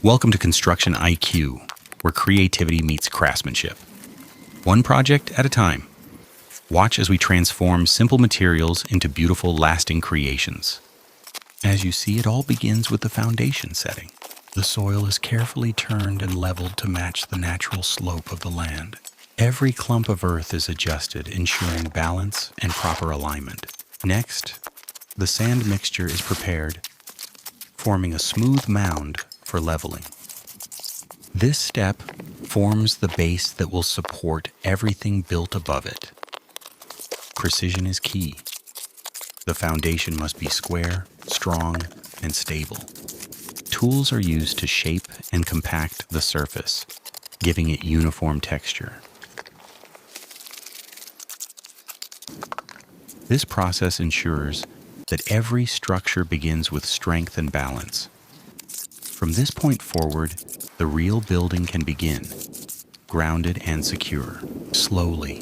Welcome to Construction IQ, where creativity meets craftsmanship. One project at a time. Watch as we transform simple materials into beautiful, lasting creations. As you see, it all begins with the foundation setting. The soil is carefully turned and leveled to match the natural slope of the land. Every clump of earth is adjusted, ensuring balance and proper alignment. Next, the sand mixture is prepared, forming a smooth mound for leveling. This step forms the base that will support everything built above it. Precision is key. The foundation must be square, strong, and stable. Tools are used to shape and compact the surface, giving it uniform texture. This process ensures that every structure begins with strength and balance. From this point forward, the real building can begin, grounded and secure. Slowly,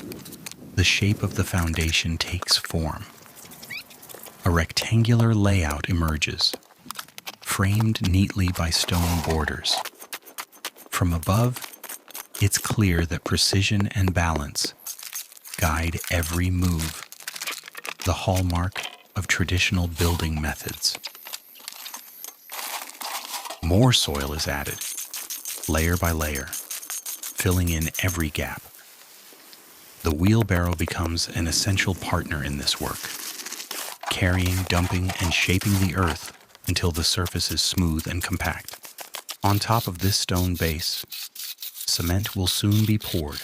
the shape of the foundation takes form. A rectangular layout emerges, framed neatly by stone borders. From above, it's clear that precision and balance guide every move, the hallmark of traditional building methods. More soil is added, layer by layer, filling in every gap. The wheelbarrow becomes an essential partner in this work, carrying, dumping, and shaping the earth until the surface is smooth and compact. On top of this stone base, cement will soon be poured,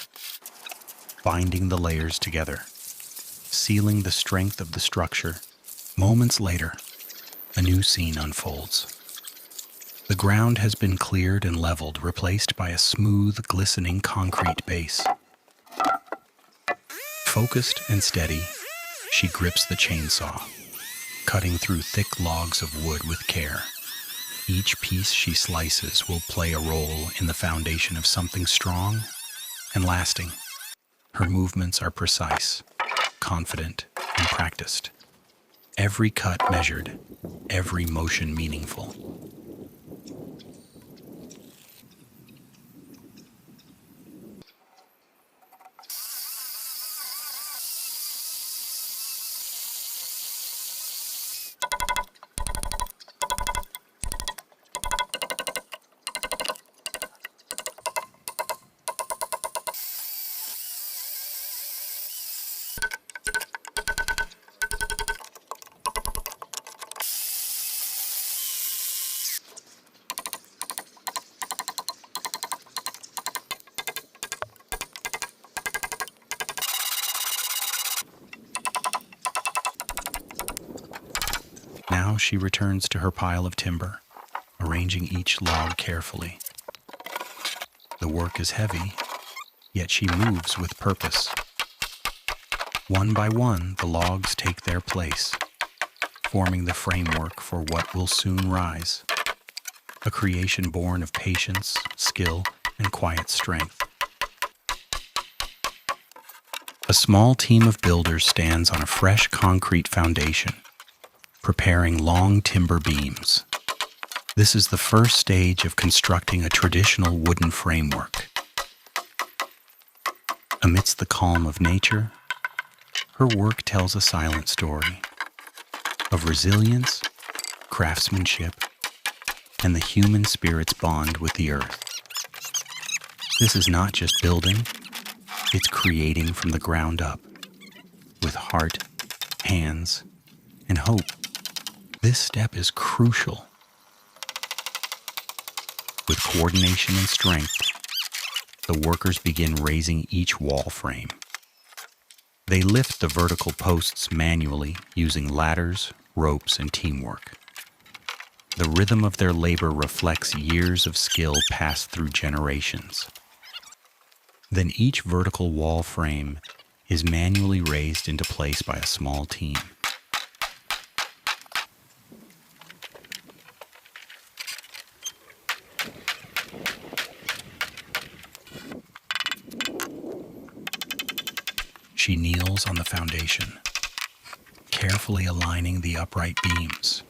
binding the layers together, sealing the strength of the structure. Moments later, a new scene unfolds. The ground has been cleared and leveled, replaced by a smooth, glistening concrete base. Focused and steady, she grips the chainsaw, cutting through thick logs of wood with care. Each piece she slices will play a role in the foundation of something strong and lasting. Her movements are precise, confident, and practiced. Every cut measured, every motion meaningful. Now she returns to her pile of timber, arranging each log carefully. The work is heavy, yet she moves with purpose. One by one, the logs take their place, forming the framework for what will soon rise. A creation born of patience, skill, and quiet strength. A small team of builders stands on a fresh concrete foundation, preparing long timber beams. This is the first stage of constructing a traditional wooden framework. Amidst the calm of nature, her work tells a silent story of resilience, craftsmanship, and the human spirit's bond with the earth. This is not just building, it's creating from the ground up, with heart, hands, and hope. This step is crucial. With coordination and strength, the workers begin raising each wall frame. They lift the vertical posts manually using ladders, ropes, and teamwork. The rhythm of their labor reflects years of skill passed through generations. Then each vertical wall frame is manually raised into place by a small team. She kneels on the foundation, carefully aligning the upright beams.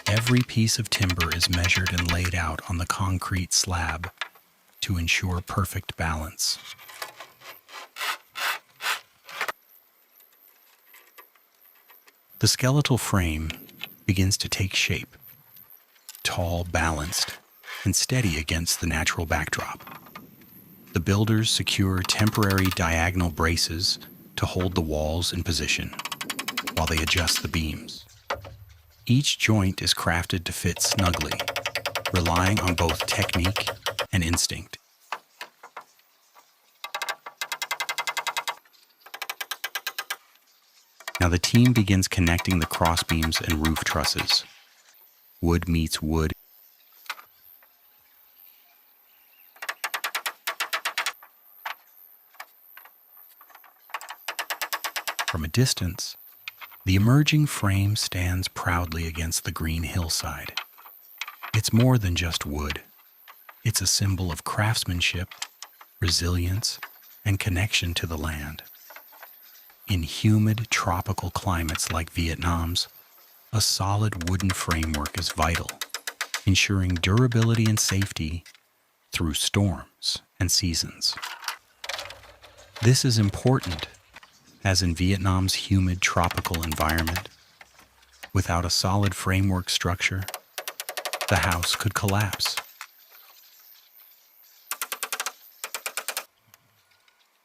Every piece of timber is measured and laid out on the concrete slab to ensure perfect balance. The skeletal frame begins to take shape, tall, balanced, and steady against the natural backdrop. The builders secure temporary diagonal braces to hold the walls in position while they adjust the beams. Each joint is crafted to fit snugly, relying on both technique and instinct. Now the team begins connecting the crossbeams and roof trusses. Wood meets wood. From a distance, the emerging frame stands proudly against the green hillside. It's more than just wood. It's a symbol of craftsmanship, resilience, and connection to the land. In humid, tropical climates like Vietnam's, a solid wooden framework is vital, ensuring durability and safety through storms and seasons. This is important, as in Vietnam's humid tropical environment, without a solid framework structure, the house could collapse.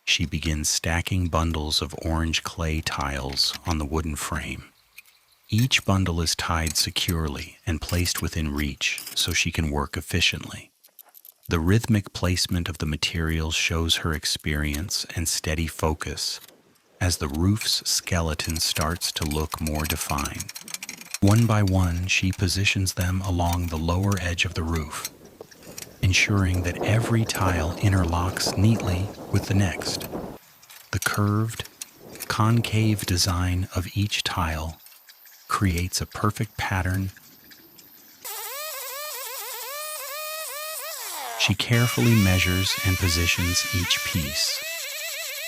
She begins stacking bundles of orange clay tiles on the wooden frame. Each bundle is tied securely and placed within reach so she can work efficiently. The rhythmic placement of the materials shows her experience and steady focus as the roof's skeleton starts to look more defined. One by one, she positions them along the lower edge of the roof, ensuring that every tile interlocks neatly with the next. The curved, concave design of each tile creates a perfect pattern. She carefully measures and positions each piece,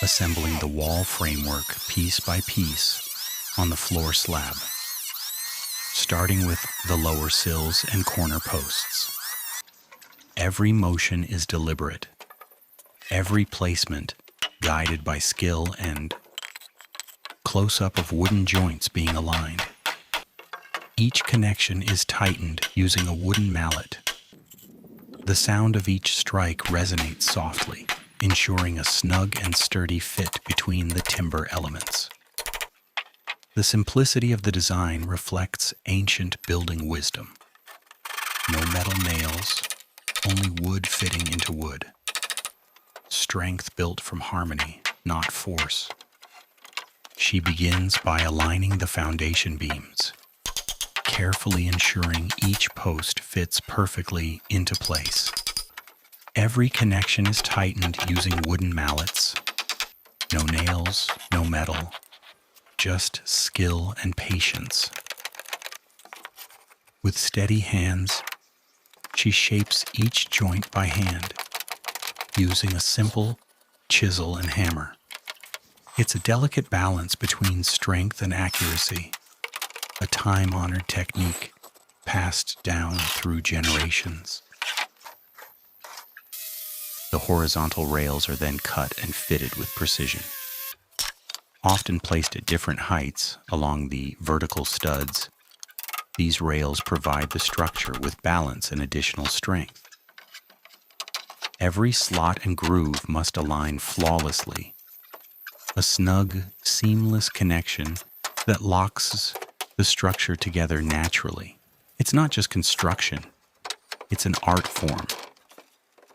assembling the wall framework piece by piece on the floor slab, starting with the lower sills and corner posts. Every motion is deliberate, every placement guided by skill and close-up of wooden joints being aligned. Each connection is tightened using a wooden mallet. The sound of each strike resonates softly, ensuring a snug and sturdy fit between the timber elements. The simplicity of the design reflects ancient building wisdom. No metal nails, only wood fitting into wood. Strength built from harmony, not force. She begins by aligning the foundation beams, carefully ensuring each post fits perfectly into place. Every connection is tightened using wooden mallets. No nails, no metal, just skill and patience. With steady hands, she shapes each joint by hand, using a simple chisel and hammer. It's a delicate balance between strength and accuracy, a time-honored technique passed down through generations. The horizontal rails are then cut and fitted with precision. Often placed at different heights along the vertical studs, these rails provide the structure with balance and additional strength. Every slot and groove must align flawlessly, a snug, seamless connection that locks the structure together naturally. It's not just construction, it's an art form.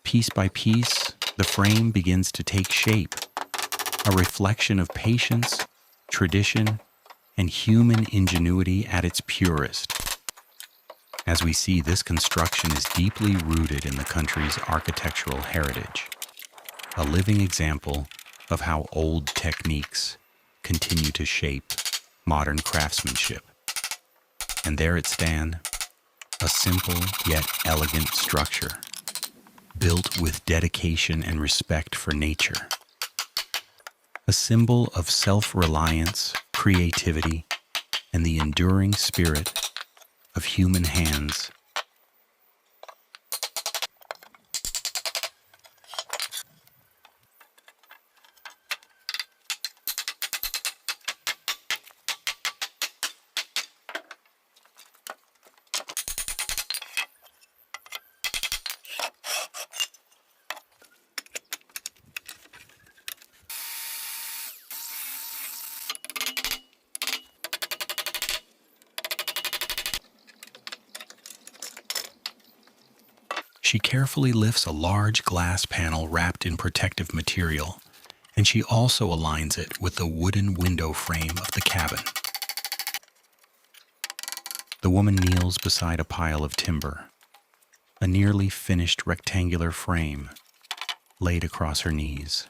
Piece by piece, the frame begins to take shape, a reflection of patience, tradition, and human ingenuity at its purest. As we see, this construction is deeply rooted in the country's architectural heritage, a living example of how old techniques continue to shape modern craftsmanship. And there it stands, a simple yet elegant structure, built with dedication and respect for nature. A symbol of self-reliance, creativity, and the enduring spirit of human hands. She carefully lifts a large glass panel wrapped in protective material, and she also aligns it with the wooden window frame of the cabin. The woman kneels beside a pile of timber, a nearly finished rectangular frame laid across her knees.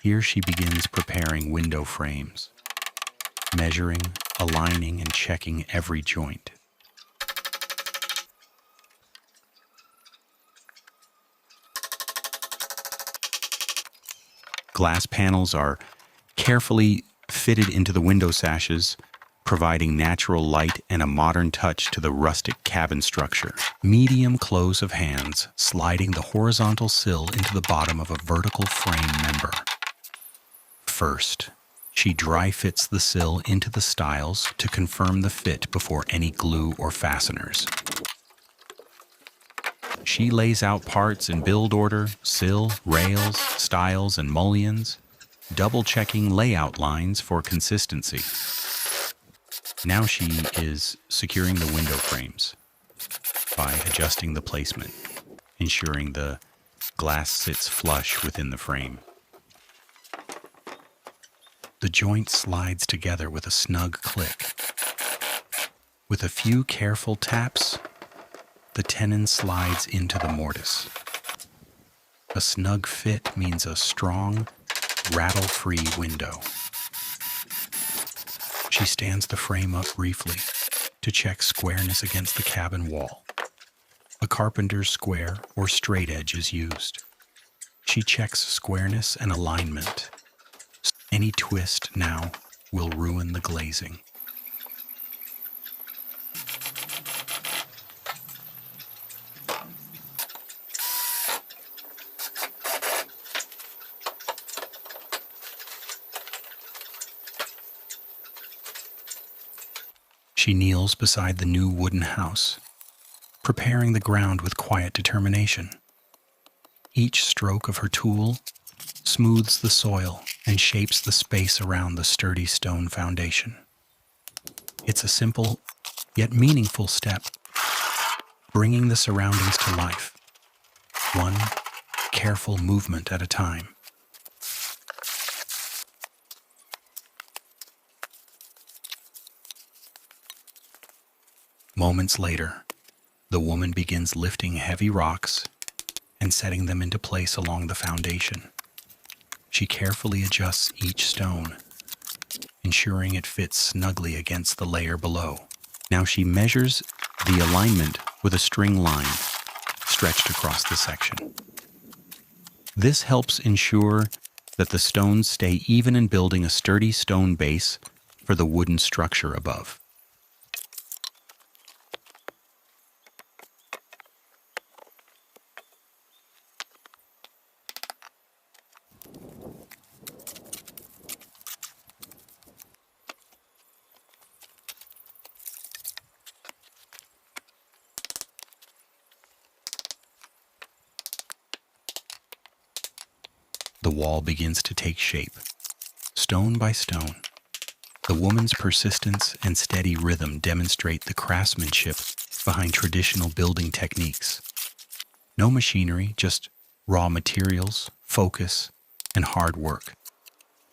Here she begins preparing window frames, measuring, aligning, and checking every joint. Glass panels are carefully fitted into the window sashes, providing natural light and a modern touch to the rustic cabin structure. Medium close of hands sliding the horizontal sill into the bottom of a vertical frame member. First, she dry fits the sill into the stiles to confirm the fit before any glue or fasteners. She lays out parts in build order, sill, rails, stiles, and mullions, double-checking layout lines for consistency. Now she is securing the window frames by adjusting the placement, ensuring the glass sits flush within the frame. The joint slides together with a snug click. With a few careful taps, the tenon slides into the mortise. A snug fit means a strong, rattle-free window. She stands the frame up briefly to check squareness against the cabin wall. A carpenter's square or straight edge is used. She checks squareness and alignment. Any twist now will ruin the glazing. She kneels beside the new wooden house, preparing the ground with quiet determination. Each stroke of her tool smooths the soil and shapes the space around the sturdy stone foundation. It's a simple, yet meaningful step, bringing the surroundings to life, one careful movement at a time. Moments later, the woman begins lifting heavy rocks and setting them into place along the foundation. She carefully adjusts each stone, ensuring it fits snugly against the layer below. Now she measures the alignment with a string line stretched across the section. This helps ensure that the stones stay even in building a sturdy stone base for the wooden structure above. The wall begins to take shape, stone by stone. The woman's persistence and steady rhythm demonstrate the craftsmanship behind traditional building techniques. No machinery, just raw materials, focus, and hard work.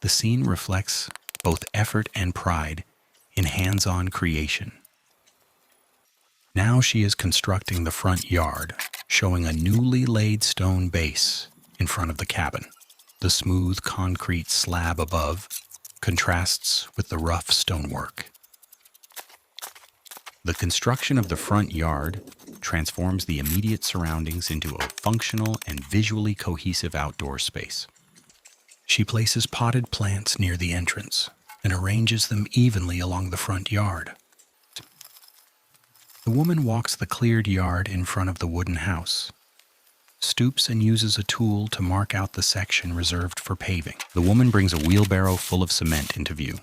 The scene reflects both effort and pride in hands-on creation. Now she is constructing the front yard, showing a newly laid stone base in front of the cabin. The smooth concrete slab above contrasts with the rough stonework. The construction of the front yard transforms the immediate surroundings into a functional and visually cohesive outdoor space. She places potted plants near the entrance and arranges them evenly along the front yard. The woman walks the cleared yard in front of the wooden house, stoops and uses a tool to mark out the section reserved for paving. The woman brings a wheelbarrow full of cement into view.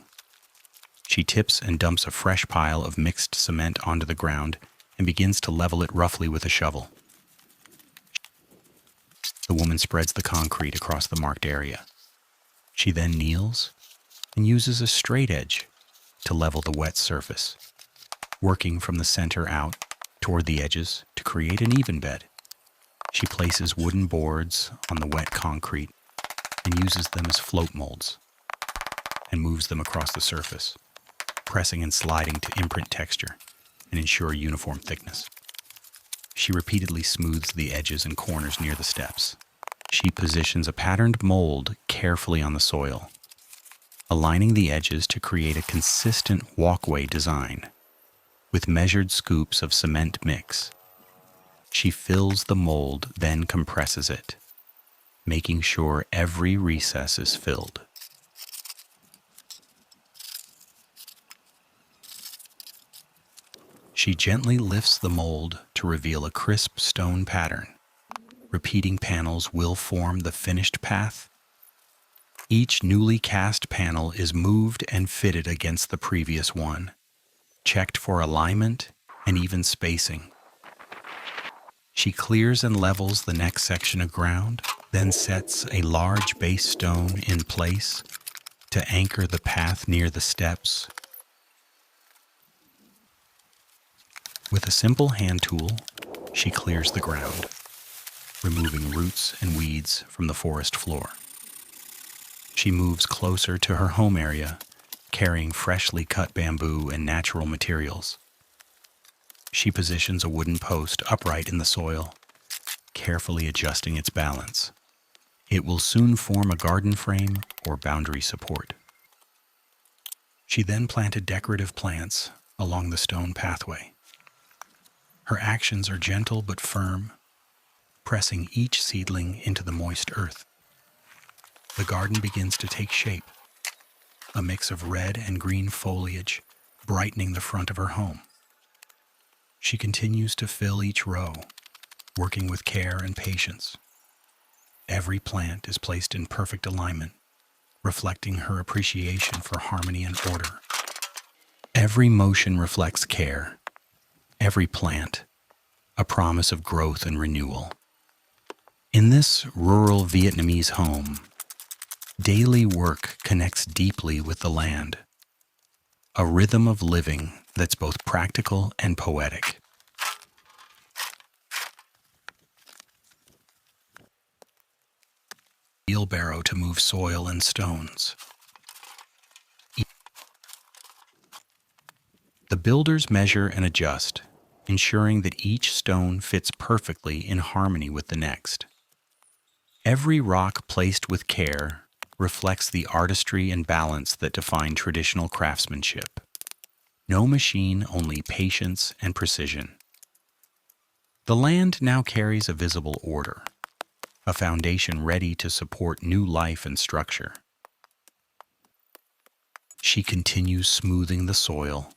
She tips and dumps a fresh pile of mixed cement onto the ground and begins to level it roughly with a shovel. The woman spreads the concrete across the marked area. She then kneels and uses a straight edge to level the wet surface, working from the center out toward the edges to create an even bed. She places wooden boards on the wet concrete and uses them as float molds and moves them across the surface, pressing and sliding to imprint texture and ensure uniform thickness. She repeatedly smooths the edges and corners near the steps. She positions a patterned mold carefully on the soil, aligning the edges to create a consistent walkway design. With measured scoops of cement mix, she fills the mold, then compresses it, making sure every recess is filled. She gently lifts the mold to reveal a crisp stone pattern. Repeating panels will form the finished path. Each newly cast panel is moved and fitted against the previous one, checked for alignment and even spacing. She clears and levels the next section of ground, then sets a large base stone in place to anchor the path near the steps. With a simple hand tool, she clears the ground, removing roots and weeds from the forest floor. She moves closer to her home area, carrying freshly cut bamboo and natural materials. She positions a wooden post upright in the soil, carefully adjusting its balance. It will soon form a garden frame or boundary support. She then planted decorative plants along the stone pathway. Her actions are gentle but firm, pressing each seedling into the moist earth. The garden begins to take shape, a mix of red and green foliage brightening the front of her home. She continues to fill each row, working with care and patience. Every plant is placed in perfect alignment, reflecting her appreciation for harmony and order. Every motion reflects care. Every plant, a promise of growth and renewal. In this rural Vietnamese home, daily work connects deeply with the land, a rhythm of living that's both practical and poetic. Wheelbarrow to move soil and stones. The builders measure and adjust, ensuring that each stone fits perfectly in harmony with the next. Every rock placed with care reflects the artistry and balance that define traditional craftsmanship. No machine, only patience and precision. The land now carries a visible order, a foundation ready to support new life and structure. She continues smoothing the soil,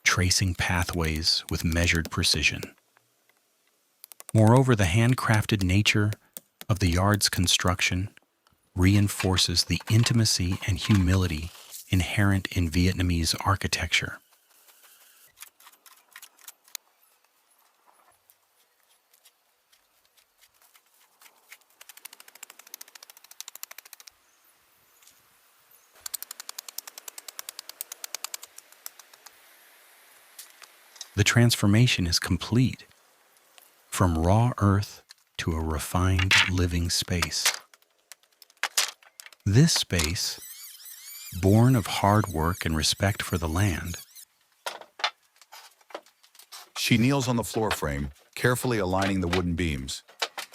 tracing pathways with measured precision. Moreover, the handcrafted nature of the yard's construction reinforces the intimacy and humility inherent in Vietnamese architecture. The transformation is complete, from raw earth to a refined living space. This space, born of hard work and respect for the land. She kneels on the floor frame, carefully aligning the wooden beams.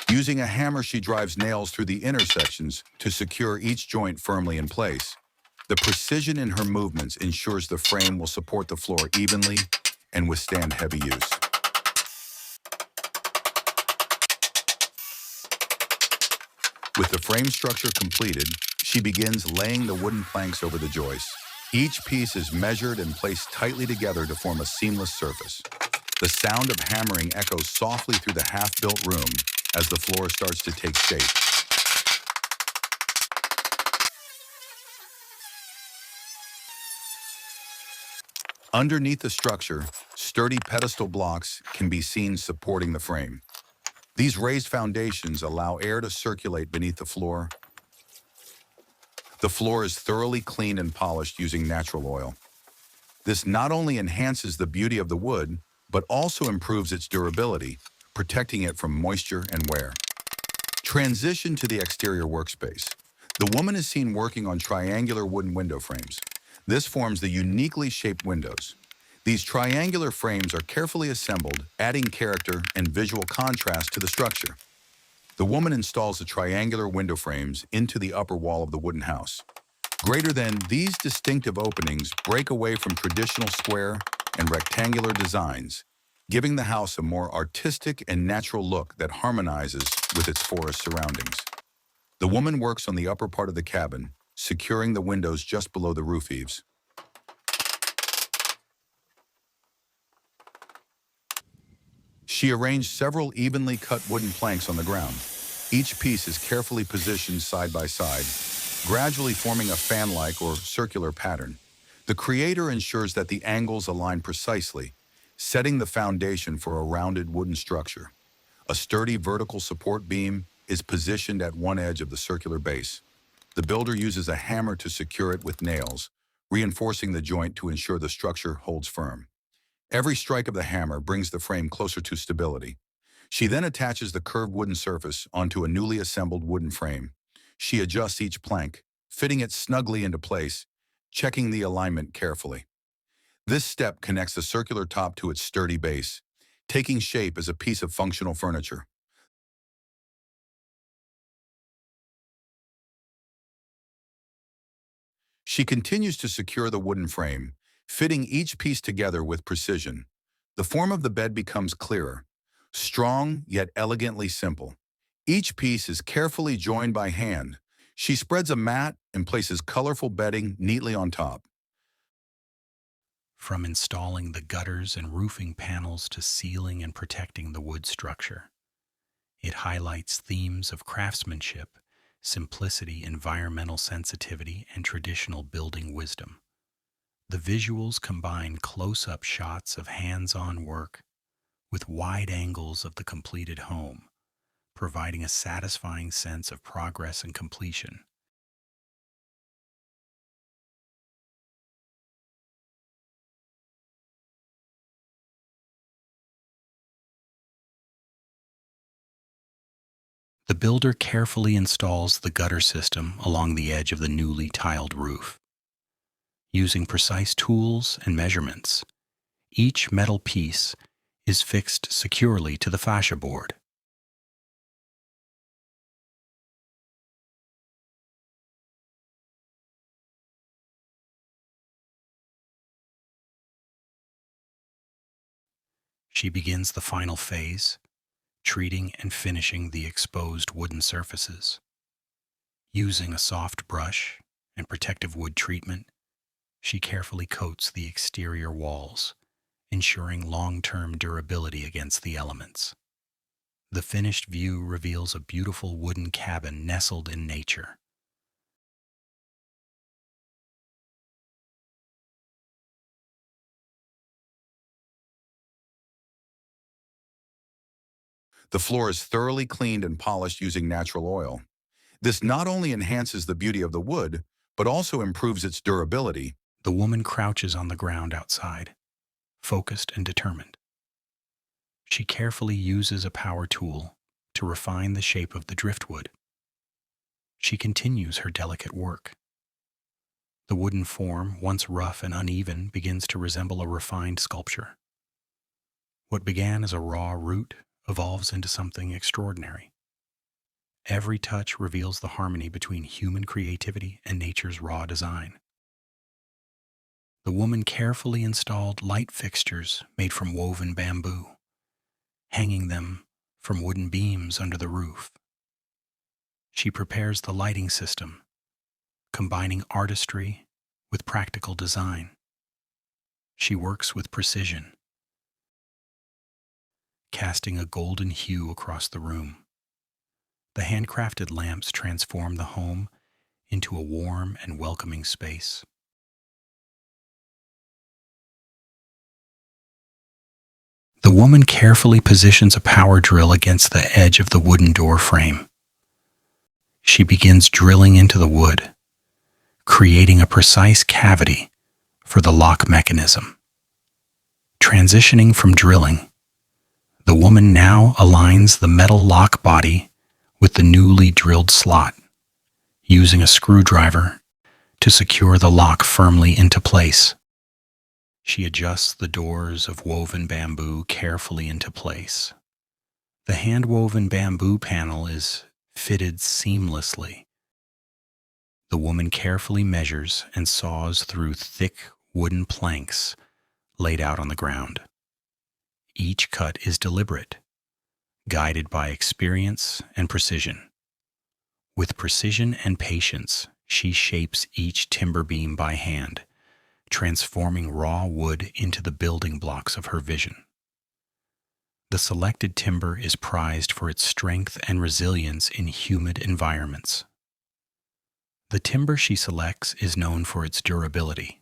Using a hammer, she drives nails through the intersections to secure each joint firmly in place. The precision in her movements ensures the frame will support the floor evenly and withstand heavy use. With the frame structure completed, she begins laying the wooden planks over the joists. Each piece is measured and placed tightly together to form a seamless surface. The sound of hammering echoes softly through the half-built room as the floor starts to take shape. Underneath the structure, sturdy pedestal blocks can be seen supporting the frame. These raised foundations allow air to circulate beneath the floor. The floor is thoroughly cleaned and polished using natural oil. This not only enhances the beauty of the wood, but also improves its durability, protecting it from moisture and wear. Transition to the exterior workspace. The woman is seen working on triangular wooden window frames. This forms the uniquely shaped windows. These triangular frames are carefully assembled, adding character and visual contrast to the structure. The woman installs the triangular window frames into the upper wall of the wooden house. Greater than these distinctive openings break away from traditional square and rectangular designs, giving the house a more artistic and natural look that harmonizes with its forest surroundings. The woman works on the upper part of the cabin, securing the windows just below the roof eaves. She arranged several evenly cut wooden planks on the ground. Each piece is carefully positioned side by side, gradually forming a fan-like or circular pattern. The creator ensures that the angles align precisely, setting the foundation for a rounded wooden structure. A sturdy vertical support beam is positioned at one edge of the circular base. The builder uses a hammer to secure it with nails, reinforcing the joint to ensure the structure holds firm. Every strike of the hammer brings the frame closer to stability. She then attaches the curved wooden surface onto a newly assembled wooden frame. She adjusts each plank, fitting it snugly into place, checking the alignment carefully. This step connects the circular top to its sturdy base, taking shape as a piece of functional furniture. She continues to secure the wooden frame, fitting each piece together with precision. The form of the bed becomes clearer, strong yet elegantly simple. Each piece is carefully joined by hand. She spreads a mat and places colorful bedding neatly on top. From installing the gutters and roofing panels to sealing and protecting the wood structure, it highlights themes of craftsmanship, simplicity, environmental sensitivity, and traditional building wisdom. The visuals combine close-up shots of hands-on work with wide angles of the completed home, providing a satisfying sense of progress and completion. The builder carefully installs the gutter system along the edge of the newly tiled roof. Using precise tools and measurements, each metal piece is fixed securely to the fascia board. She begins the final phase, treating and finishing the exposed wooden surfaces. Using a soft brush and protective wood treatment, she carefully coats the exterior walls, ensuring long-term durability against the elements. The finished view reveals a beautiful wooden cabin nestled in nature. The floor is thoroughly cleaned and polished using natural oil. This not only enhances the beauty of the wood, but also improves its durability. The woman crouches on the ground outside, focused and determined. She carefully uses a power tool to refine the shape of the driftwood. She continues her delicate work. The wooden form, once rough and uneven, begins to resemble a refined sculpture. What began as a raw root evolves into something extraordinary. Every touch reveals the harmony between human creativity and nature's raw design. The woman carefully installed light fixtures made from woven bamboo, hanging them from wooden beams under the roof. She prepares the lighting system, combining artistry with practical design. She works with precision, casting a golden hue across the room. The handcrafted lamps transform the home into a warm and welcoming space. The woman carefully positions a power drill against the edge of the wooden door frame. She begins drilling into the wood, creating a precise cavity for the lock mechanism. Transitioning from drilling, the woman now aligns the metal lock body with the newly drilled slot, using a screwdriver to secure the lock firmly into place. She adjusts the doors of woven bamboo carefully into place. The hand-woven bamboo panel is fitted seamlessly. The woman carefully measures and saws through thick wooden planks laid out on the ground. Each cut is deliberate, guided by experience and precision. With precision and patience, she shapes each timber beam by hand, transforming raw wood into the building blocks of her vision. The selected timber is prized for its strength and resilience in humid environments. The timber she selects is known for its durability,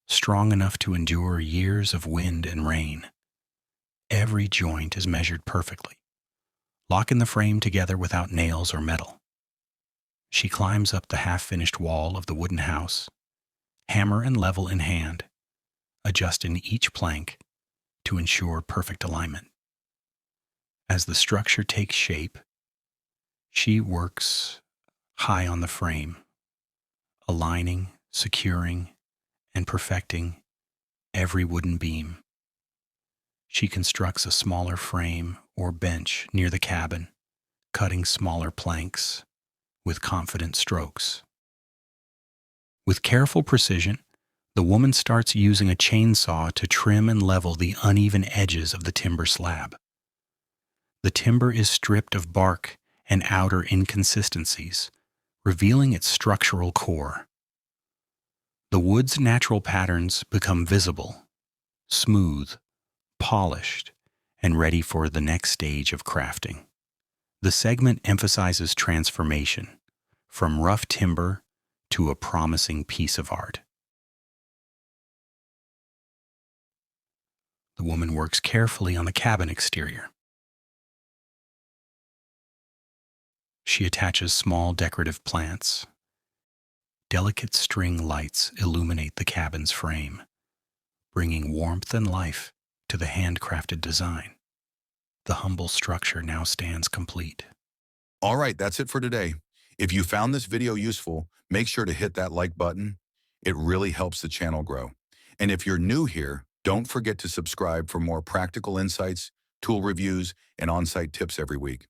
strong enough to endure years of wind and rain. Every joint is measured perfectly, locking the frame together without nails or metal. She climbs up the half-finished wall of the wooden house, hammer and level in hand, adjusting each plank to ensure perfect alignment. As the structure takes shape, she works high on the frame, aligning, securing, and perfecting every wooden beam. She constructs a smaller frame or bench near the cabin, cutting smaller planks with confident strokes. With careful precision, the woman starts using a chainsaw to trim and level the uneven edges of the timber slab. The timber is stripped of bark and outer inconsistencies, revealing its structural core. The wood's natural patterns become visible, smooth, polished, and ready for the next stage of crafting. The segment emphasizes transformation, from rough timber to a promising piece of art. The woman works carefully on the cabin exterior. She attaches small decorative plants. Delicate string lights illuminate the cabin's frame, bringing warmth and life to the handcrafted design. The humble structure now stands complete. All right, that's it for today. If you found this video useful, make sure to hit that like button. It really helps the channel grow. And if you're new here, don't forget to subscribe for more practical insights, tool reviews, and on-site tips every week.